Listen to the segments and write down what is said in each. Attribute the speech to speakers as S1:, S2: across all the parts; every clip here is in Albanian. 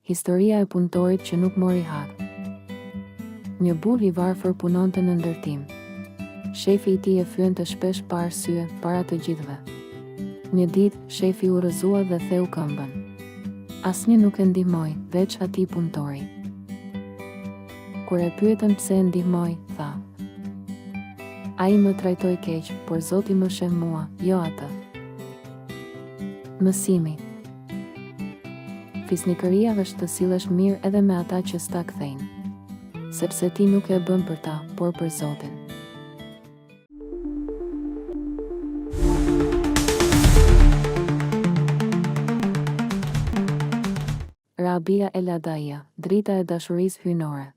S1: Historia e punëtorit që nuk mori hak. Një burr i varfër punonte në ndërtim. Shefi i tij e fyente shpesh pa arsye, para të gjithëve. Një ditë, shefi u rrëzua dhe theu këmbën. Asnjë nuk e ndihmoi, veç atij punëtori. Kur e pyetën pse e ndihmoi, tha: ai më trajtoi keq, por Zoti më sheh mua, jo atë. Mësimi. Fisnikëria është të sillesh mirë edhe me ata që s'ta kthejnë, sepse ti nuk e bën për ta, por për Zotin. Rabia el Adaia, drita e dashurisë hyjnore.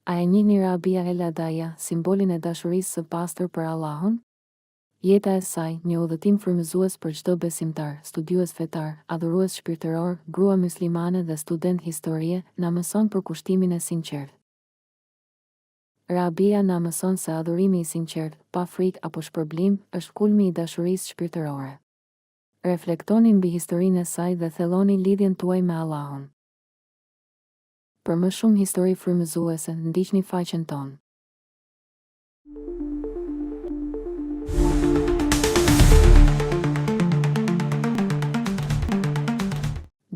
S1: A e njihni Rabia el Adaia, simbolin e dashurisë së pastër për Allahun? Jeta e saj, një udhëtim frymëzues për çdo besimtar, studiues fetar, adhurues shpirtëror, grua muslimane dhe student historie, na mëson për kushtimin e sinqert. Rabia na mëson se adhurimi i sinqert, pa frikë apo shpërblim, është kulmi i dashurisë shpirtërore. Reflektoni mbi historinë e saj dhe thelloni lidhjen tuaj me Allahun. Për më shumë histori frymëzuese, ndiqni faqen tonë.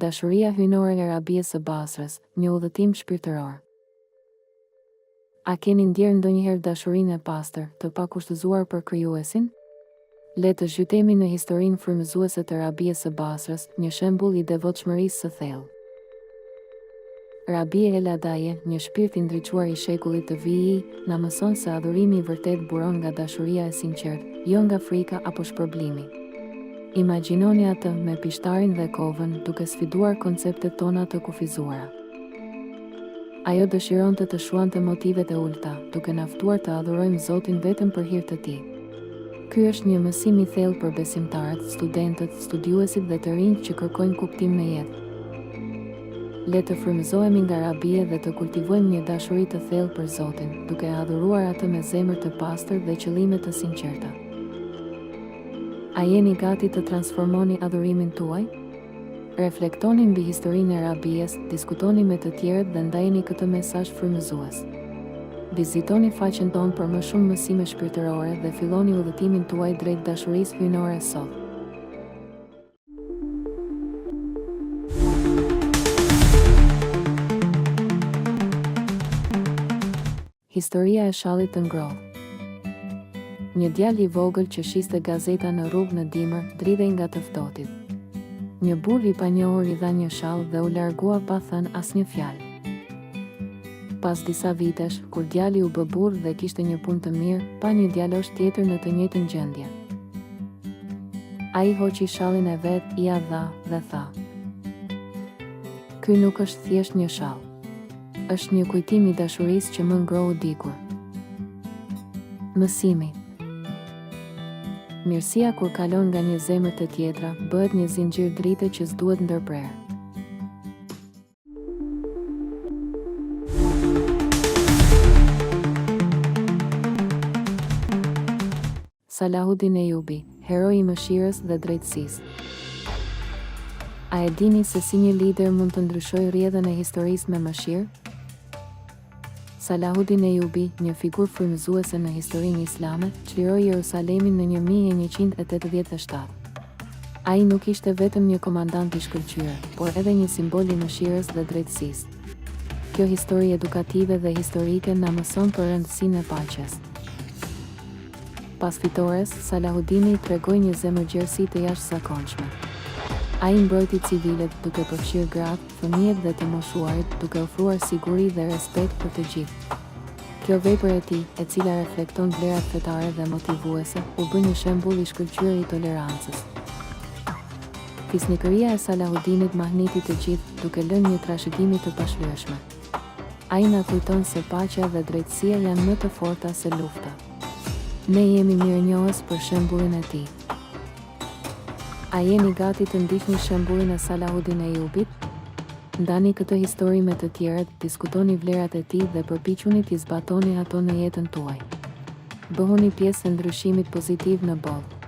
S1: Dashuria hyjnore e Rabies së Basrës, një udhëtim shpirtëror. A keni ndjerë ndonjëherë dashurinë e pastër, të pakushtëzuar për Krijuesin? Le të zhytemi në historinë frymëzuese të Rabies së Basrës, një shembull i devotshmërisë së thellë. Rabia el Adaia, një shpirt i ndriçuar i shekullit të vijij, na mëson se adhurimi i vërtet buron nga dashuria e sinqertë, jo nga frika apo shpërblimi. Imagjinoni atë me pishtarin dhe kovën, duke sfiduar konceptet tona të kufizuara. Ajo dëshironte të shuante motivet e ulta, duke na ftuar të adhurojmë Zotin vetëm për hir të tij. Ky është një mësim i thellë për besimtarët, studentët, studiuesit dhe të rinjt që kërkojnë kuptim në jetë. Le të frymëzohemi nga Rabia dhe të kultivojmë një dashuri të thellë për Zotin, duke e adhuruar atë me zemër të pastër dhe qëllime të sinqerta. A jeni gati të transformoni adhurimin tuaj? Reflektoni mbi historinë e Rabies, diskutoni me të tjerët dhe ndajeni këtë mesazh frymëzues. Vizitoni faqen tonë për më shumë mësime shpirtërore dhe filloni udhëtimin tuaj drejt dashurisë hyjnore sot. Historia e shallit të ngrohtë. Një djalë i vogël që shiste gazeta në rrugë në dimër, dridhej nga të ftohtit. Një burr i panjohur i dha një shall dhe u largua pa thënë asnjë fjalë. Pas disa vitesh, kur djali u bë burr dhe kishte një punë të mirë, pa një djalosh tjetër në të njëjtën gjendje. Ai hoqi shallin e vet, ia dha dhe tha: "Ky nuk është thjesht një shall. Është një kujtim i dashurisë që më ngrohu dikur." Mësimi. Mirësia kur kalon nga një zemër të tjetra, bëhet një zinxhir drite që s'duhet ndërprerë. Salahuddin Ejubi, heroi i mëshirës dhe drejtësisë. A e dini se si një lider mund të ndryshojë rrjedhën e historisë me mëshirë? Salahuddin Ejubi, një figurë frymëzuese në historinë islame, çliroi Jerusalemin në 1187. Ai nuk ishte vetëm një komandant i shkëlqyer, por edhe një simbol i mëshirës dhe drejtësisë. Kjo histori edukative dhe historike na mëson për rëndësinë e paqes. Pas fitores, Salahuddini tregoi një zemërgjerësi të jashtëzakonshme. Ai mbrojti civilet duke përfshirë gratë, fëmijët dhe të moshuarit, duke ofruar siguri dhe respekt për të gjithë. Kjo vepër e tij, e cila reflekton vlerat fetare dhe motivuese, u bë një shembull i shkëlqyer i tolerancës. Fisnikëria e Salahuddinit mahniti të gjithë, duke lënë një trashëgimi të pashlyeshme. Ai na kujton se paqja dhe drejtësia janë më të forta se lufta. Ne jemi mirënjohës për shembullin e tij. A jeni gati të ndiqni shembullin e Salahuddin Ejubit? Ndani këtë histori me të tjerët, diskutoni vlerat e tij dhe përpiquni t'i zbatoni ato në jetën tuaj. Bëhuni pjesë e ndryshimit pozitiv në botë.